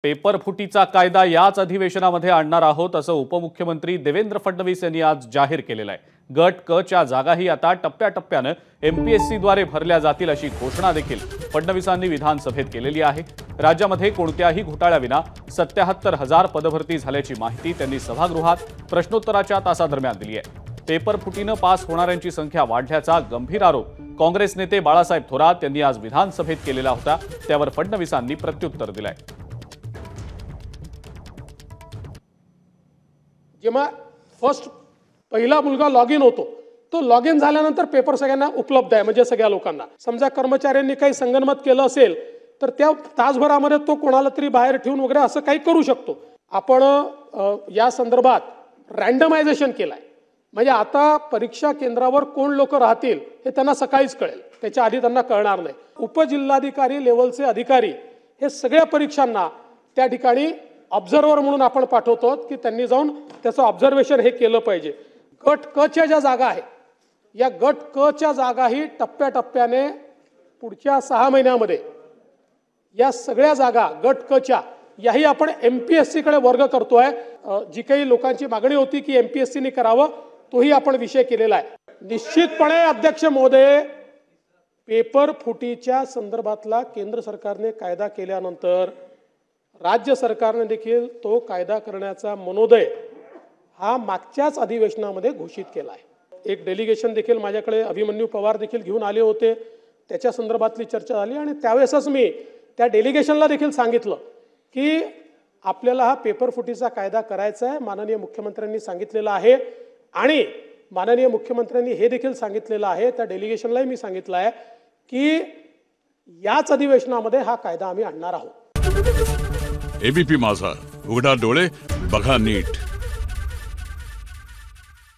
Paper फुटीचा कायदा याच अधिवेशनामध्ये आणणार आहोत असं उपमुख्यमंत्री देवेंद्र फडणवीस यांनी आज जाहीर केलेलं आहे। गट क च्या जागाही आता टप्प्याटप्प्याने एमपीएससी द्वारे भरल्या जातील अशी घोषणा देखील फडणवीसांनी विधानसभेत केलेली आहे। राज्यामध्ये कोणत्याही घोटाळ्याविना 77,000 पदभरती झाल्याची माहिती त्यांनी सभागृहात प्रश्नोत्तराच्या तासादरम्यान दिली आहे। पेपर फुटीने पास होणाऱ्यांची संख्या वाढल्याचा गंभीर आरोप काँग्रेस नेते बाळासाहेब थोरात यांनी आज विधानसभेत केलेला होता, त्यावर फडणवीसांनी प्रत्युत्तर दिलंय। जेव्हा पहिला मुलगा लॉग इन होतो तो लॉग इन झाल्यानंतर पेपर सगळ्यांना उपलब्ध आहे, म्हणजे सगळ्या लोकांना। समजा कर्मचाऱ्यांनी काही संगनमत केलं असेल तर त्या तासभरामध्ये तो कोणाला तरी बाहेर ठेवून वगैरे असं काही करू शकतो। आपण या संदर्भात रँडमायझेशन केलंय, म्हणजे आता परीक्षा केंद्रावर कोण लोक राहतील हे त्यांना सकाळीच कळेल, त्याच्या आधी त्यांना कळणार नाही। उपजिल्हाधिकारी लेवलचे अधिकारी हे सगळ्या परीक्षांना त्या ठिकाणी ऑब्झर्वर म्हणून आपण पाठवतो की त्यांनी जाऊन त्याचं ऑब्झर्वेशन हे केलं पाहिजे। गट क च्या ज्या जागा आहेत, या गट क च्या जागाही टप्प्याटप्प्याने पुढच्या 6 महिन्यामध्ये या सगळ्या जागा गट क च्या याही आपण एमपीएससी कडे वर्ग करतोय। जी काही लोकांची मागणी होती की एमपीएससी ने करावं, तोही आपण विषय केलेला आहे। निश्चितपणे अध्यक्ष महोदय, पेपर फुटीच्या संदर्भातला केंद्र सरकारने कायदा केल्यानंतर राज्य सरकारने देखील तो कायदा करण्याचा मनोदय हा मागच्याच अधिवेशनामध्ये घोषित केला आहे। एक डेलिगेशन देखील माझ्याकडे अभिमन्यू पवार देखील घेऊन आले होते, त्याच्या संदर्भातली चर्चा झाली आणि त्यावेळेसच मी त्या डेलिगेशनला देखील सांगितलं की आपल्याला हा पेपर फुटीचा कायदा करायचा आहे। माननीय मुख्यमंत्र्यांनी सांगितलेलं आहे आणि माननीय मुख्यमंत्र्यांनी हे देखील सांगितलेलं आहे, त्या डेलिगेशनलाही मी सांगितलं आहे की याच अधिवेशनामध्ये हा कायदा आम्ही आणणार आहोत। एबीपी माझा, उघडा डोळे बघा नीट।